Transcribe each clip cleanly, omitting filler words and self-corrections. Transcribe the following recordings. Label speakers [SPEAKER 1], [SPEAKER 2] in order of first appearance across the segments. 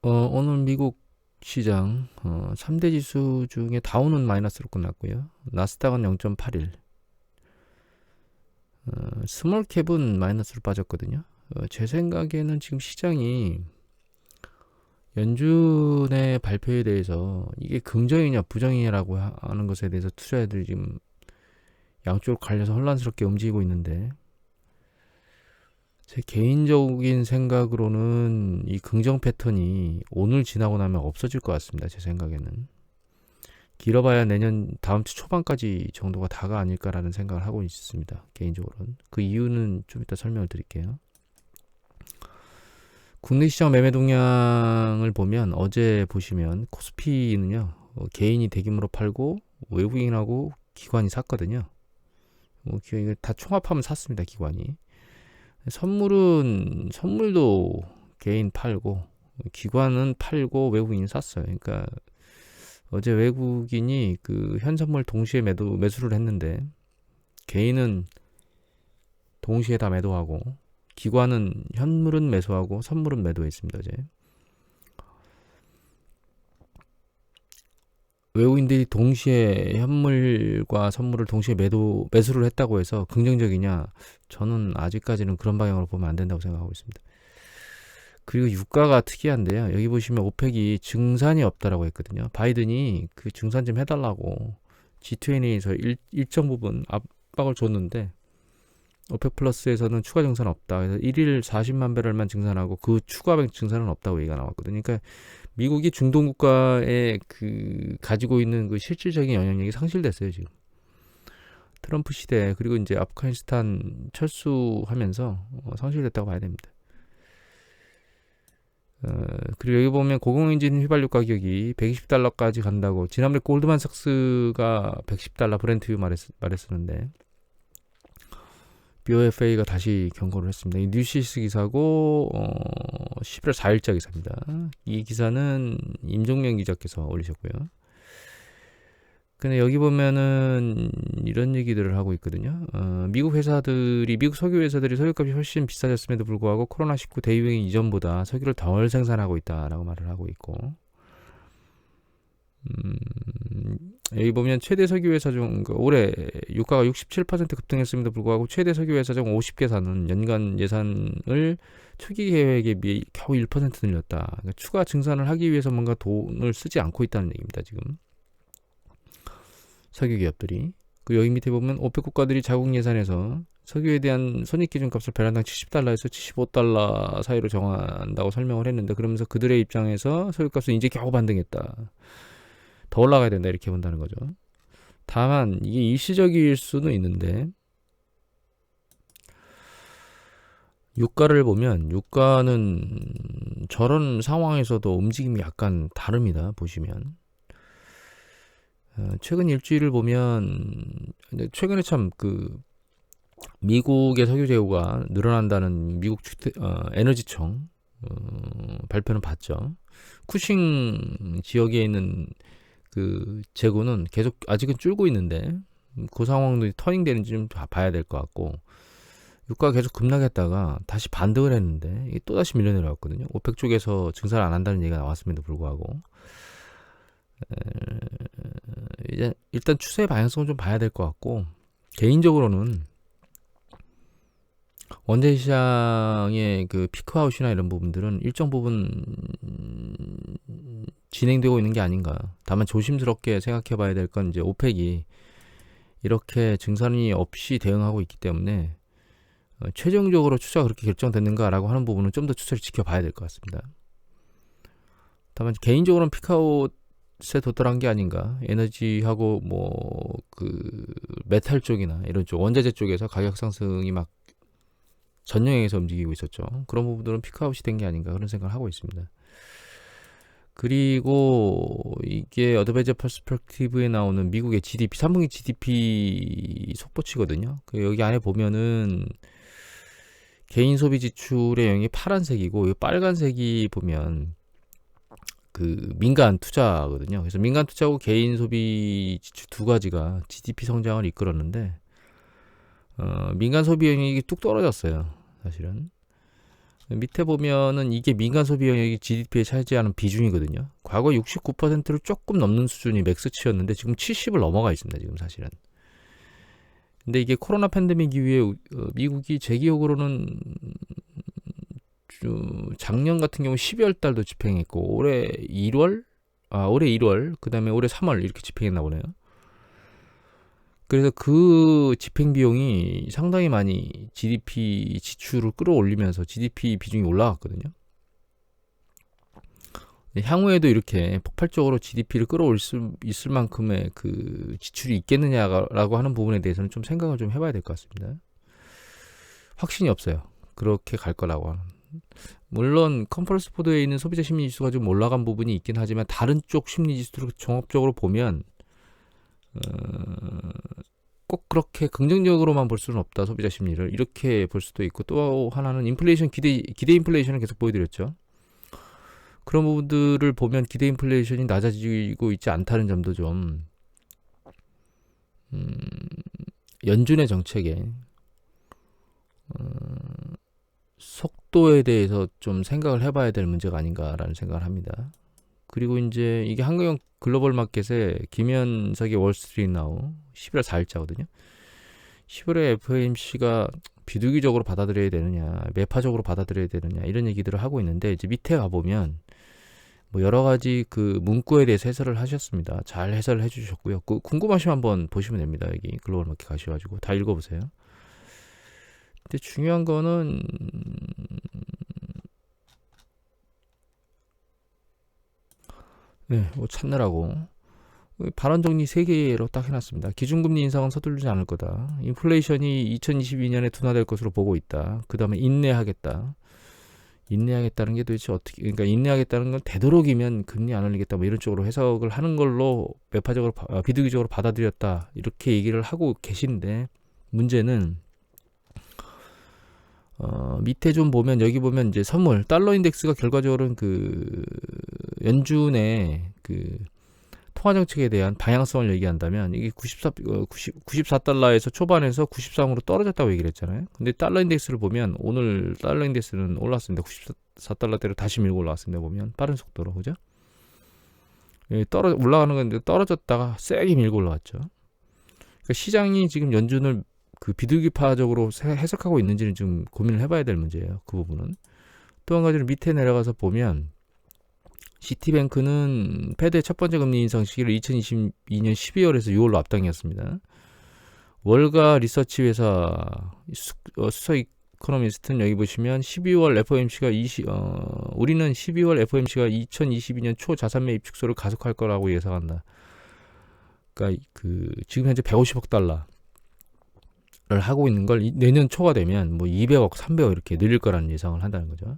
[SPEAKER 1] 오늘 미국 시장 3대 지수 중에 다우는 마이너스로 끝났고요. 나스닥은 0.81, 스몰캡은 마이너스로 빠졌거든요. 제 생각에는 지금 시장이 연준의 발표에 대해서 이게 긍정이냐 부정이냐라고 하는 것에 대해서 투자자들이 지금 양쪽으로 갈려서 혼란스럽게 움직이고 있는데, 제 개인적인 생각으로는 이 긍정 패턴이 오늘 지나고 나면 없어질 것 같습니다. 제 생각에는 길어봐야 내년 다음 주 초반까지 정도가 다가 아닐까라는 생각을 하고 있습니다. 개인적으로는. 그 이유는 좀 이따 설명을 드릴게요. 국내 시장 매매 동향을 보면, 어제 보시면 코스피는요, 개인이 대규모로 팔고 외국인하고 기관이 샀거든요. 이거 다 총합하면 샀습니다. 기관이. 선물도 개인 팔고 기관은 팔고 외국인이 샀어요. 그러니까 어제 외국인이 그 현선물 동시에 매수를 했는데, 개인은 동시에 다 매도하고 기관은 현물은 매수하고 선물은 매도했습니다. 어제 외국인들이 동시에 현물과 선물을 동시에 매수를 했다고 해서 긍정적이냐? 저는 아직까지는 그런 방향으로 보면 안 된다고 생각하고 있습니다. 그리고 유가가 특이한데요. 여기 보시면 오펙이 증산이 없다라고 했거든요. 바이든이 그 증산 좀 해달라고 G20에서 일정 부분 압박을 줬는데, 오펙 플러스에서는 추가 증산 없다. 그래서 1일 40만 배럴만 증산하고 그 추가 증산은 없다고 얘기가 나왔거든요. 그러니까 미국이 중동 국가에 그 가지고 있는 그 실질적인 영향력이 상실됐어요, 지금. 트럼프 시대, 그리고 이제 아프가니스탄 철수하면서 상실됐다고 봐야 됩니다. 그리고 여기 보면 고공엔진 휘발유 가격이 120달러까지 간다고, 지난번에 골드만삭스가 110달러 브렌트 말했었는데 BOFA가 다시 경고를 했습니다. 이 뉴시스 기사고 11월 4일자 기사입니다. 이 기사는 임종명 기자께서 올리셨고요. 근데 여기 보면은 이런 얘기들을 하고 있거든요. 미국 석유 회사들이 석유값이 훨씬 비싸졌음에도 불구하고 코로나19 대유행 이전보다 석유를 덜 생산하고 있다라고 말을 하고 있고, 여기 보면 최대 석유 회사 중 올해 유가가 67% 급등했음에도 불구하고 최대 석유 회사 중 50개사는 연간 예산을 초기 계획에 비해 겨우 1% 늘렸다. 그러니까 추가 증산을 하기 위해서 뭔가 돈을 쓰지 않고 있다는 얘기입니다. 지금 석유 기업들이. 그 여기 밑에 보면 오펙 국가들이 자국 예산에서 석유에 대한 손익기준값을 배럴당 70달러에서 75달러 사이로 정한다고 설명을 했는데, 그러면서 그들의 입장에서 석유값은 이제 겨우 반등했다, 더 올라가야 된다, 이렇게 본다는 거죠. 다만 이게 일시적일 수는 있는데, 유가를 보면 유가는 저런 상황에서도 움직임이 약간 다릅니다. 보시면 최근 일주일을 보면, 최근에 참 그 미국의 석유 재고가 늘어난다는 미국 에너지청 발표는 봤죠. 쿠싱 지역에 있는 그 재고는 계속 아직은 줄고 있는데, 그 상황도 터닝되는지 좀 봐야 될 것 같고, 유가가 계속 급락했다가 다시 반등을 했는데 또 다시 밀려 내려왔거든요. 오펙 쪽에서 증산을 안 한다는 얘기가 나왔음에도 불구하고 이제 일단 추세 방향성을 좀 봐야 될 것 같고, 개인적으로는 원재 시장의 그 피크아웃이나 이런 부분들은 일정 부분 진행되고 있는 게 아닌가. 다만 조심스럽게 생각해 봐야 될 건, 이제 오펙이 이렇게 증산이 없이 대응하고 있기 때문에 최종적으로 추세가 그렇게 결정됐는가라고 하는 부분은 좀 더 추세를 지켜봐야 될 것 같습니다. 다만 개인적으로는 피크아웃에 도달한 게 아닌가. 에너지하고 뭐 그 메탈 쪽이나 이런 쪽, 원자재 쪽에서 가격 상승이 막 전영에서 움직이고 있었죠. 그런 부분들은 피크아웃이 된 게 아닌가, 그런 생각을 하고 있습니다. 그리고 이게 어드바이저 퍼스펙티브에 나오는 미국의 GDP, 3분기 GDP 속보치거든요. 여기 안에 보면은 개인 소비 지출의 영역이 파란색이고, 이 빨간색이 보면 그 민간 투자거든요. 그래서 민간 투자하고 개인 소비 지출 두 가지가 GDP 성장을 이끌었는데, 민간 소비 영역이 뚝 떨어졌어요, 사실은. 밑에 보면은 이게 민간 소비 영역이 GDP에 차지하는 비중이거든요. 과거 69%를 조금 넘는 수준이 맥스치였는데 지금 70을 넘어가 있습니다. 지금 사실은. 근데 이게 코로나 팬데믹 이후에 미국이 제 기억으로는 작년 같은 경우 12월 달도 집행했고 올해 1월 그다음에 올해 3월 이렇게 집행했나 보네요. 그래서 그 집행 비용이 상당히 많이 GDP 지출을 끌어올리면서 GDP 비중이 올라갔거든요. 향후에도 이렇게 폭발적으로 GDP를 끌어올릴 수 있을 만큼의 그 지출이 있겠느냐라고 하는 부분에 대해서는 좀 생각을 좀 해봐야 될 것 같습니다. 확신이 없어요. 그렇게 갈 거라고 하는. 물론 컨퍼런스 보드에 있는 소비자 심리 지수가 좀 올라간 부분이 있긴 하지만 다른 쪽 심리 지수를 종합적으로 보면 꼭 그렇게 긍정적으로만 볼 수는 없다. 소비자 심리를 이렇게 볼 수도 있고, 또 하나는 인플레이션 기대 인플레이션을 계속 보여드렸죠. 그런 부분들을 보면 기대 인플레이션이 낮아지고 있지 않다는 점도 좀 연준의 정책에 속도에 대해서 좀 생각을 해봐야 될 문제가 아닌가라는 생각을 합니다. 그리고 이제 이게 한국형 글로벌 마켓의 김현석의 월스트리트 나우 11월 4일자거든요. 10월에 FOMC가 비둘기적으로 받아들여야 되느냐, 매파적으로 받아들여야 되느냐 이런 얘기들을 하고 있는데, 이제 밑에 가보면 뭐 여러 가지 그 문구에 대해서 해설을 하셨습니다. 잘 해설을 해주셨고요. 궁금하시면 한번 보시면 됩니다. 여기 글로벌 마켓 가셔가지고 다 읽어보세요. 근데 중요한 거는 뭐 찾느라고 발언 정리 3개로 딱 해놨습니다. 기준금리 인상은 서두르지 않을 거다. 인플레이션이 2022년에 둔화될 것으로 보고 있다. 그 다음에 인내하겠다. 인내하겠다는 게 도대체 어떻게, 그러니까 인내하겠다는 건 되도록이면 금리 안 올리겠다 뭐 이런 쪽으로 해석을 하는 걸로 매파적으로 비둘기적으로 받아들였다 이렇게 얘기를 하고 계신데, 문제는 밑에 좀 보면, 여기 보면 이제 선물 달러 인덱스가 결과적으로는 그 연준의 그 통화 정책에 대한 방향성을 얘기한다면 이게 94달러에서 초반에서 93으로 떨어졌다고 얘기를 했잖아요. 근데 달러 인덱스를 보면 오늘 달러 인덱스는 올랐습니다. 94달러대로 다시 밀고 올라왔습니다. 보면 빠른 속도로, 그죠? 올라가는 건데 떨어졌다가 세게 밀고 올라왔죠. 그러니까 시장이 지금 연준을 그 비둘기파적으로 해석하고 있는지는 좀 고민을 해봐야 될 문제예요. 그 부분은. 또 한 가지는 밑에 내려가서 보면 시티뱅크는 패드의 첫 번째 금리 인상 시기를 2022년 12월에서 6월로 앞당겼습니다. 월가 리서치 회사 수석 이코노미스트는 여기 보시면 12월 FOMC가 우리는 12월 FOMC가 2022년 초 자산 매입 축소를 가속할 거라고 예상한다. 그러니까 그 지금 현재 150억 달러를 하고 있는 걸 내년 초가 되면 뭐 200억, 300억 이렇게 늘릴 거라는 예상을 한다는 거죠.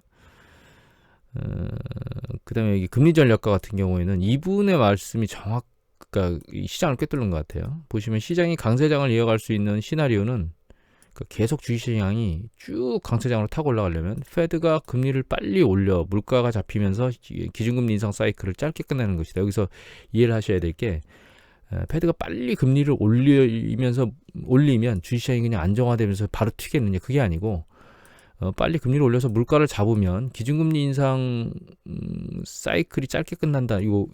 [SPEAKER 1] 그 다음에 여기 금리 전략가 같은 경우에는 이분의 말씀이 그러니까 시장을 꿰뚫는 것 같아요. 보시면 시장이 강세장을 이어갈 수 있는 시나리오는, 그러니까 계속 주식시장이 쭉 강세장으로 타고 올라가려면 패드가 금리를 빨리 올려 물가가 잡히면서 기준금리 인상 사이클을 짧게 끝내는 것이다. 여기서 이해를 하셔야 될 게, 패드가 빨리 금리를 올리면 주식시장이 그냥 안정화되면서 바로 튀겠느냐, 그게 아니고 빨리 금리를 올려서 물가를 잡으면 기준금리 인상 사이클이 짧게 끝난다. 요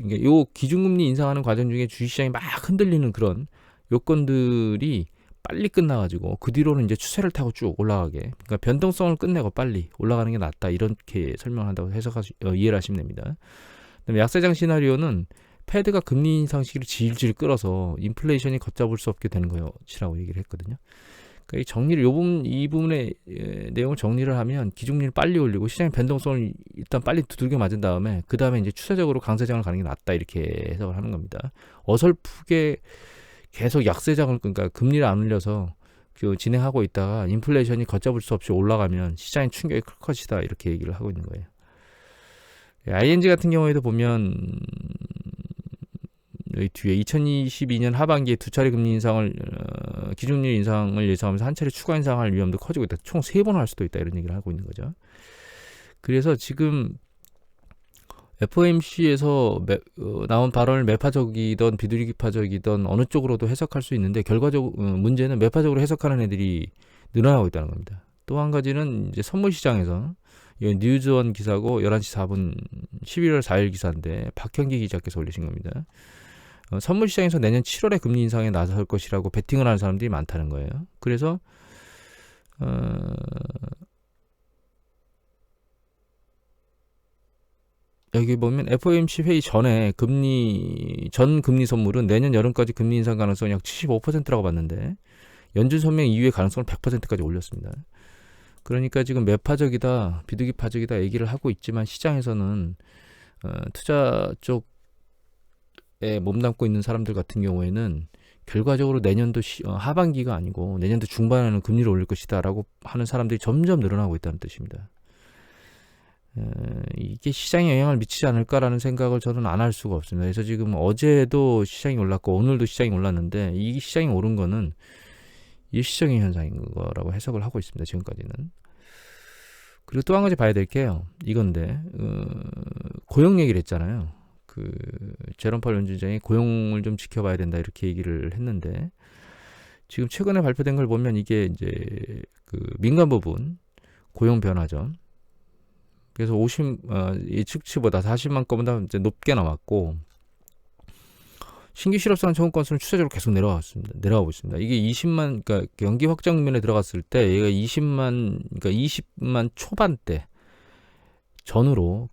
[SPEAKER 1] 기준금리 인상하는 과정 중에 주식시장이 막 흔들리는 그런 요건들이 빨리 끝나가지고 그 뒤로는 이제 추세를 타고 쭉 올라가게. 그러니까 변동성을 끝내고 빨리 올라가는 게 낫다. 이렇게 설명한다고 이해를 하시면 됩니다. 그다음에 약세장 시나리오는 패드가 금리 인상 시기를 질질 끌어서 인플레이션이 걷잡을 수 없게 되는 것이라고 얘기를 했거든요. 그러니까 이 정리를 이 부분의 내용을 정리를 하면 기준금리를 빨리 올리고 시장의 변동성을 일단 빨리 두들겨 맞은 다음에 그 다음에 이제 추세적으로 강세장을 가는 게 낫다, 이렇게 해석을 하는 겁니다. 어설프게 계속 약세장을, 그러니까 금리를 안 올려서 진행하고 있다가 인플레이션이 걷잡을 수 없이 올라가면 시장의 충격이 클 것이다, 이렇게 얘기를 하고 있는 거예요. ING 같은 경우에도 보면 여기 뒤에 2022년 하반기에 두 차례 금리 인상을 기준금리 인상을 예상하면서 한 차례 추가 인상할 위험도 커지고 있다. 총 3번 할 수도 있다, 이런 얘기를 하고 있는 거죠. 그래서 지금 FOMC에서 나온 발언을 매파적이든 비둘기파적이든 어느 쪽으로도 해석할 수 있는데, 결과적으로 문제는 매파적으로 해석하는 애들이 늘어나고 있다는 겁니다. 또 한 가지는 이제 선물 시장에서 이건 뉴즈원 기사고 11시 4분 11월 4일 기사인데 박형기 기자께서 올리신 겁니다. 선물 시장에서 내년 7월에 금리 인상에 나설 것이라고 베팅을 하는 사람들이 많다는 거예요. 그래서 여기 보면 FOMC 회의 전에 전 금리 선물은 내년 여름까지 금리 인상 가능성이 약 75%라고 봤는데 연준 선명 이후의 가능성을 100%까지 올렸습니다. 그러니까 지금 매파적이다, 비둘기 파적이다 얘기를 하고 있지만 시장에서는 투자 쪽에 몸담고 있는 사람들 같은 경우에는 결과적으로 내년도 하반기가 아니고 내년도 중반에는 금리를 올릴 것이다 라고 하는 사람들이 점점 늘어나고 있다는 뜻입니다. 이게 시장에 영향을 미치지 않을까라는 생각을 저는 안 할 수가 없습니다. 그래서 지금 어제도 시장이 올랐고 오늘도 시장이 올랐는데 이 시장이 오른 거는 일시적인 현상인 거라고 해석을 하고 있습니다. 지금까지는. 그리고 또 한 가지 봐야 될 게요. 이건데 고용 얘기를 했잖아요. 제롬 파월 연준장이 고용을 좀 지켜봐야 된다 이렇게 얘기를 했는데 지금 최근에 발표된 걸 보면 이게 이제 민간 부분 고용 변화죠. 그래서 예측치보다 40만 건보다 이제 높게 나왔고 신규 실업상 청구 건수는 추세적으로 계속 내려가고 있습니다. 이게 20만, 그러니까 연기 확장 국면에 들어갔을 때 얘가 20만 초반대 전후로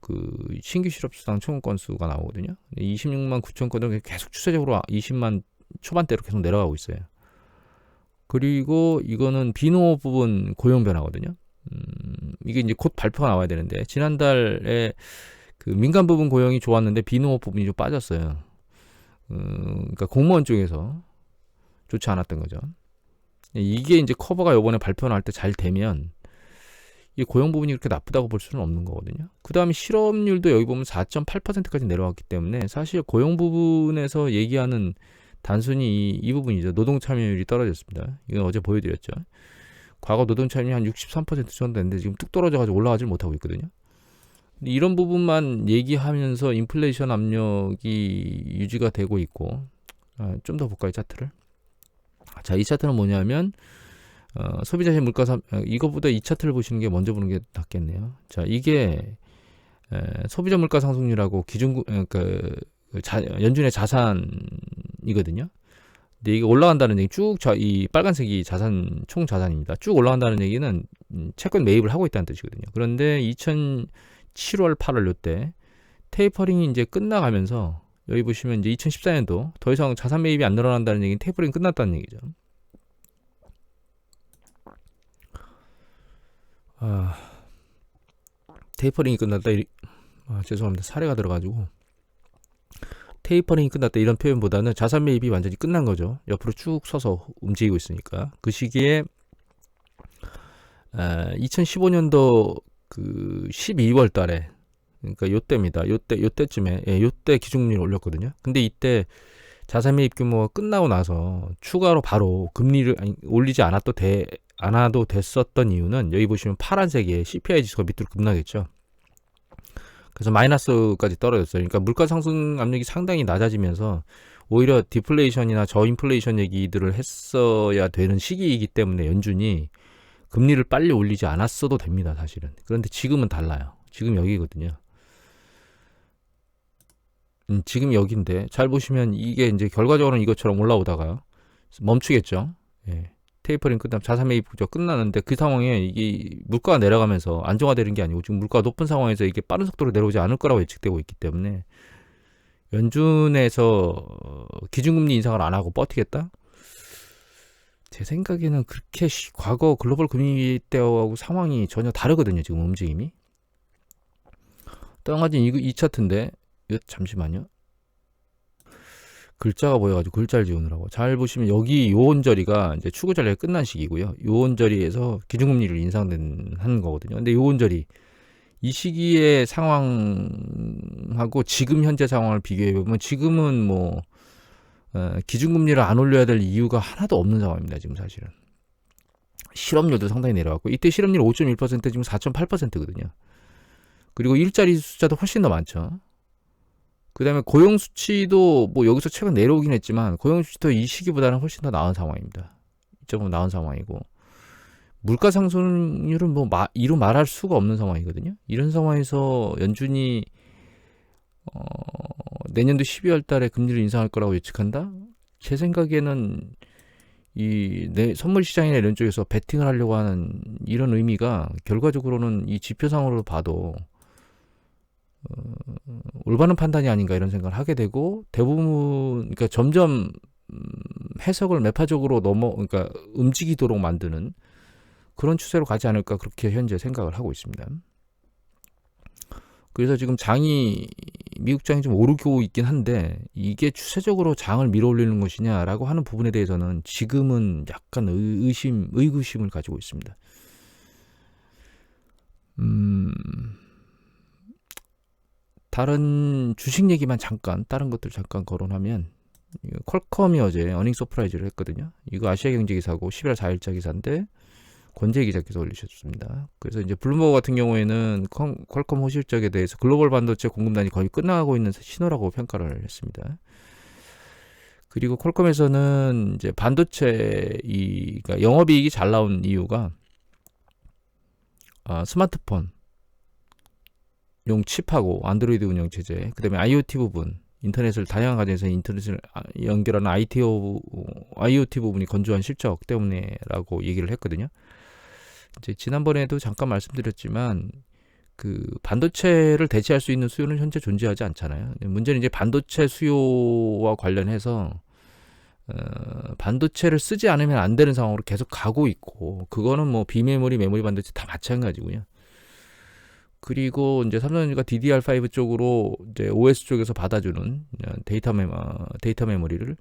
[SPEAKER 1] 신규 실업상 청구 건수가 나오거든요. 26만 9천 건은 계속 추세적으로 20만 초반대로 계속 내려가고 있어요. 그리고 이거는 비농업 부분 고용 변화거든요. 이게 이제 곧 발표가 나와야 되는데 지난달에 민간 부분 고용이 좋았는데 비농업 부분이 좀 빠졌어요. 그러니까 공무원 쪽에서 좋지 않았던 거죠. 이게 이제 커버가 이번에 발표 나올 때 잘 되면 이 고용 부분이 그렇게 나쁘다고 볼 수는 없는 거거든요. 그 다음에 실업률도 여기 보면 4.8%까지 내려왔기 때문에 사실 고용 부분에서 얘기하는 단순히 이 부분이죠. 노동 참여율이 떨어졌습니다. 이건 어제 보여드렸죠. 과거 노동 참여율이 한 63% 정도 됐는데 지금 뚝 떨어져가지고 올라가지 못하고 있거든요. 이런 부분만 얘기하면서 인플레이션 압력이 유지가 되고 있고 좀 더 볼까요 차트를. 자, 이 차트는 뭐냐면 소비자의 물가 이거보다 이 차트를 보시는 게 먼저 보는 게 낫겠네요. 자, 이게 소비자 물가 상승률하고 기준 연준의 자산이거든요. 근데 이게 올라간다는 얘기 이 빨간색이 총 자산입니다. 쭉 올라간다는 얘기는 채권 매입을 하고 있다는 뜻이거든요. 그런데 2007월 8월 요때 테이퍼링이 이제 끝나가면서 여기 보시면 이제 2014년도 더 이상 자산 매입이 안 늘어난다는 얘기는 테이퍼링이 끝났다는 얘기죠. 테이퍼링이 끝났다. 죄송합니다. 사례가 들어가지고 테이퍼링이 끝났다 이런 표현보다는 자산 매입이 완전히 끝난 거죠. 옆으로 쭉 서서 움직이고 있으니까. 그 시기에 2015년도 12월 달에 그러니까 요때입니다. 요때쯤에 요때 기준금리를 올렸거든요. 근데 이때 자산 매입 규모가 끝나고 나서 추가로 바로 금리를 올리지 않아도 됐었던 이유는 여기 보시면 파란색의 CPI 지수가 밑으로 급락했죠. 그래서 마이너스까지 떨어졌어요. 그러니까 물가 상승 압력이 상당히 낮아지면서 오히려 디플레이션이나 저인플레이션 얘기들을 했어야 되는 시기이기 때문에 연준이 금리를 빨리 올리지 않았어도 됩니다, 사실은. 그런데 지금은 달라요. 지금 여기거든요. 지금 여기인데 잘 보시면 이게 이제 결과적으로는 이것처럼 올라오다가 멈추겠죠. 예. 테이퍼링 끝나면 자산 매입 구조 끝나는데 그 상황에 이게 물가가 내려가면서 안정화되는 게 아니고 지금 물가가 높은 상황에서 이게 빠른 속도로 내려오지 않을 거라고 예측되고 있기 때문에 연준에서 기준금리 인상을 안 하고 버티겠다? 제 생각에는 그렇게 과거 글로벌 금리 때하고 상황이 전혀 다르거든요. 지금 움직임이. 또 한 가지 이 차트인데 잠시만요. 글자가 보여가지고 글자를 지우느라고. 잘 보시면 여기 요원저리가 이제 추구 전략이 끝난 시기고요. 요원저리에서 기준금리를 한 거거든요. 근데 요원저리 이 시기의 상황하고 지금 현재 상황을 비교해 보면 지금은 기준금리를 안 올려야 될 이유가 하나도 없는 상황입니다. 지금 사실은 실업률도 상당히 내려왔고 이때 실업률 5.1% 지금 4.8%거든요. 그리고 일자리 숫자도 훨씬 더 많죠. 그 다음에 고용 수치도 여기서 최근 내려오긴 했지만 고용 수치도 이 시기보다는 훨씬 더 나은 상황입니다. 2.5 나은 상황이고 물가 상승률은 뭐 이루 말할 수가 없는 상황이거든요. 이런 상황에서 연준이 내년도 12월 달에 금리를 인상할 거라고 예측한다? 제 생각에는 선물 시장이나 이런 쪽에서 베팅을 하려고 하는 이런 의미가 결과적으로는 이 지표상으로 봐도 올바른 판단이 아닌가 이런 생각을 하게 되고, 대부분 그러니까 점점 해석을 매파적으로 그러니까 움직이도록 만드는 그런 추세로 가지 않을까, 그렇게 현재 생각을 하고 있습니다. 그래서 지금 미국 장이 좀 오르고 있긴 한데, 이게 추세적으로 장을 밀어올리는 것이냐라고 하는 부분에 대해서는 지금은 약간 의구심을 가지고 있습니다. 다른 주식 얘기만 다른 것들 잠깐 거론하면, 퀄컴이 어제 어닝 서프라이즈를 했거든요. 이거 아시아경제기사고 11월 4일자 기사인데 권재 기자께서 올리셨습니다. 그래서 이제 블룸버그 같은 경우에는 퀄컴 호실적에 대해서 글로벌 반도체 공급난이 거의 끝나가고 있는 신호라고 평가를 했습니다. 그리고 퀄컴에서는 이제 반도체 그러니까 영업이익이 잘 나온 이유가 스마트폰 용 칩하고 안드로이드 운영 체제, 그다음에 IoT 부분, 인터넷을 다양한 가정에서 인터넷을 연결하는 IoT 부분이 건조한 실적 때문에라고 얘기를 했거든요. 이제 지난번에도 잠깐 말씀드렸지만 그 반도체를 대체할 수 있는 수요는 현재 존재하지 않잖아요. 문제는 이제 반도체 수요와 관련해서 반도체를 쓰지 않으면 안 되는 상황으로 계속 가고 있고, 그거는 뭐 비메모리, 메모리 반도체 다 마찬가지고요. 그리고 이제 삼성전자가 DDR5 쪽으로 이제 OS 쪽에서 받아주는 데이터 메모리를,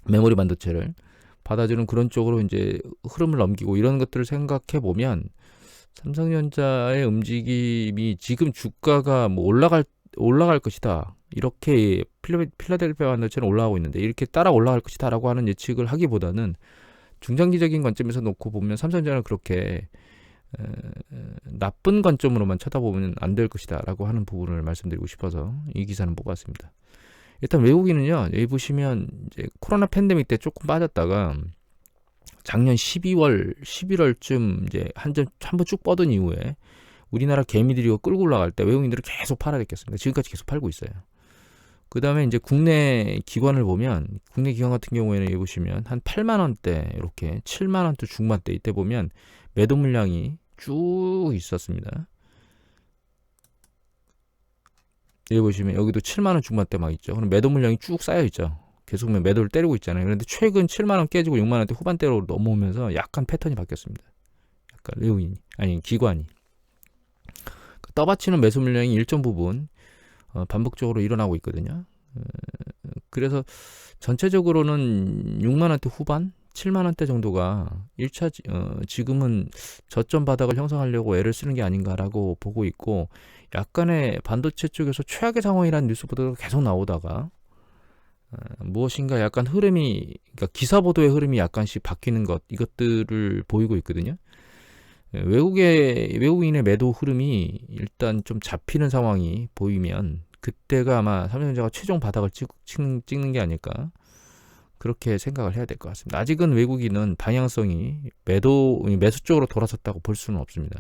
[SPEAKER 1] 메모리 반도체를 받아주는 그런 쪽으로 이제 흐름을 넘기고, 이런 것들을 생각해 보면 삼성전자의 움직임이 지금 주가가 뭐 올라갈 것이다, 이렇게 필라델피아 반도체는 올라가고 있는데 이렇게 따라 올라갈 것이다라고 하는 예측을 하기보다는 중장기적인 관점에서 놓고 보면 삼성전자는 그렇게 나쁜 관점으로만 쳐다보면 안 될 것이다 라고 하는 부분을 말씀드리고 싶어서 이 기사는 뽑았습니다. 일단 외국인은요, 여기 보시면 이제 코로나 팬데믹 때 조금 빠졌다가 작년 11월쯤 이제 한번 쭉 뻗은 이후에 우리나라 개미들이 끌고 올라갈 때 외국인들은 계속 팔아댔겠습니다. 지금까지 계속 팔고 있어요. 그 다음에 이제 국내 기관을 보면, 국내 기관 같은 경우에는 여기 보시면 한 8만원대, 이렇게 7만원대 중반대, 이때 보면 매도 물량이 쭉 있었습니다. 여기 보시면 여기도 7만원 중반대 막 있죠. 그럼 매도 물량이 쭉 쌓여 있죠. 계속 매도를 때리고 있잖아요. 그런데 최근 7만원 깨지고 6만원대 후반대로 넘어오면서 약간 패턴이 바뀌었습니다. 약간 외국인이, 아니 기관이 떠받치는 매수 물량이 일정 부분 반복적으로 일어나고 있거든요. 그래서 전체적으로는 6만원대 후반, 7만원대 정도가 1차 지금은 저점 바닥을 형성하려고 애를 쓰는 게 아닌가라고 보고 있고, 약간의 반도체 쪽에서 최악의 상황이라는 뉴스 보도가 계속 나오다가 무엇인가 약간 흐름이, 그러니까 기사 보도의 흐름이 약간씩 바뀌는 이것들을 보이고 있거든요. 외국인의 매도 흐름이 일단 좀 잡히는 상황이 보이면 그때가 아마 삼성전자가 최종 바닥을 찍는 게 아닐까, 그렇게 생각을 해야 될 것 같습니다. 아직은 외국인은 방향성이 매수 쪽으로 돌아섰다고 볼 수는 없습니다.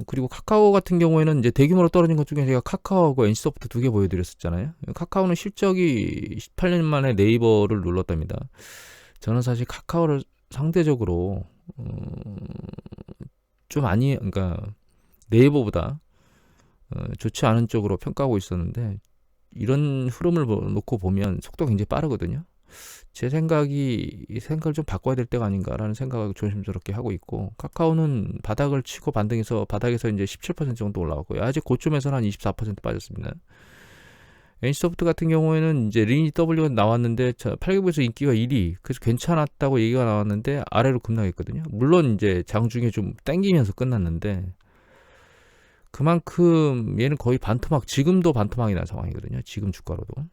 [SPEAKER 1] 그리고 카카오 같은 경우에는 이제 대규모로 떨어진 것 중에 제가 카카오하고 NC소프트 두 개 보여드렸었잖아요. 카카오는 실적이 18년 만에 네이버를 눌렀답니다. 저는 사실 카카오를 상대적으로 그러니까 네이버보다 좋지 않은 쪽으로 평가하고 있었는데, 이런 흐름을 놓고 보면 속도가 굉장히 빠르거든요. 제 생각을 좀 바꿔야 될 때가 아닌가라는 생각을 조심스럽게 하고 있고, 카카오는 바닥을 치고 반등해서 바닥에서 이제 17% 정도 올라왔고요. 아직 고점에서는 한 24% 빠졌습니다. NC소프트 같은 경우에는 이제 리니지 W가 나왔는데 8개국에서 인기가 1위, 그래서 괜찮았다고 얘기가 나왔는데 아래로 급락했거든요. 물론 이제 장중에 좀 땡기면서 끝났는데, 그만큼 얘는 거의 지금도 반토막이 난 상황이거든요. 지금 주가로도.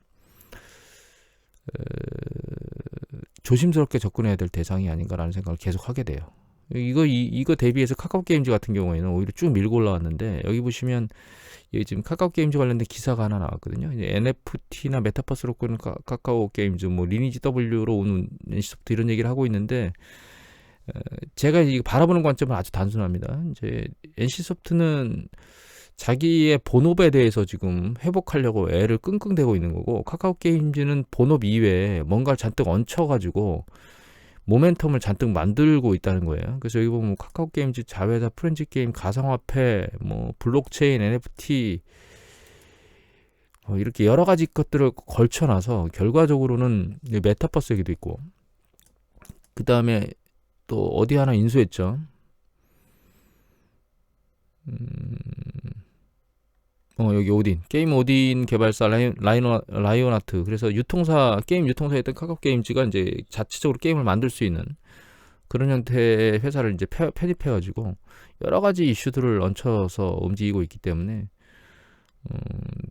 [SPEAKER 1] 조심스럽게 접근해야 될 대상이 아닌가라는 생각을 계속 하게 돼요. 이거 대비해서 카카오 게임즈 같은 경우에는 오히려 쭉 밀고 올라왔는데, 여기 보시면 이게 지금 카카오 게임즈 관련된 기사가 하나 나왔거든요. 이제 NFT나 메타버스로 끄는 카카오 게임즈, 뭐 리니지 W로 오는 NC소프트 이런 얘기를 하고 있는데, 제가 이거 바라보는 관점은 아주 단순합니다. 이제 NC소프트는 자기의 본업에 대해서 지금 회복하려고 애를 끙끙대고 있는 거고, 카카오 게임즈는 본업 이외에 뭔가를 잔뜩 얹혀가지고 모멘텀을 잔뜩 만들고 있다는 거예요. 그래서 여기 보면 카카오 게임즈, 자회사, 프렌즈 게임, 가상화폐, 뭐 블록체인, NFT 이렇게 여러 가지 것들을 걸쳐놔서 결과적으로는 메타버스 얘기도 있고, 그 다음에 또 어디 하나 인수했죠. 여기 오딘, 게임 오딘 개발사 라이온하트. 그래서 게임 유통사였던 카카오 게임즈가 이제 자체적으로 게임을 만들 수 있는 그런 형태의 회사를 이제 편입해가지고 여러 가지 이슈들을 얹혀서 움직이고 있기 때문에,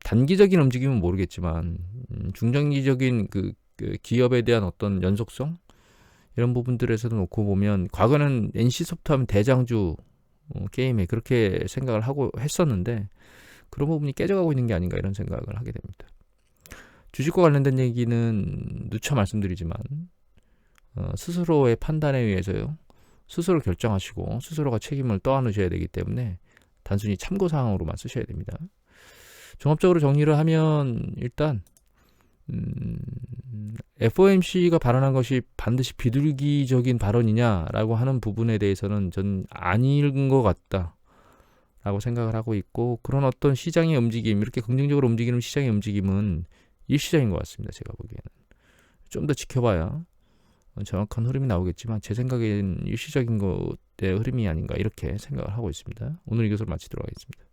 [SPEAKER 1] 단기적인 움직임은 모르겠지만, 중장기적인 그 기업에 대한 어떤 연속성, 이런 부분들에서도 놓고 보면, 과거는 NC소프트 하면 대장주 게임에 그렇게 생각을 하고 했었는데, 그런 부분이 깨져가고 있는 게 아닌가, 이런 생각을 하게 됩니다. 주식과 관련된 얘기는 누차 말씀드리지만, 스스로의 판단에 의해서요, 스스로 결정하시고 스스로가 책임을 떠안으셔야 되기 때문에 단순히 참고사항으로만 쓰셔야 됩니다. 종합적으로 정리를 하면, 일단 FOMC가 발언한 것이 반드시 비둘기적인 발언이냐라고 하는 부분에 대해서는 전 아닌 것 같다 라고 생각을 하고 있고, 그런 어떤 시장의 움직임, 이렇게 긍정적으로 움직이는 시장의 움직임은 일시적인 것 같습니다. 제가 보기에는 좀 더 지켜봐야 정확한 흐름이 나오겠지만, 제 생각엔 일시적인 것의 흐름이 아닌가, 이렇게 생각을 하고 있습니다. 오늘 이것을 마치도록 하겠습니다.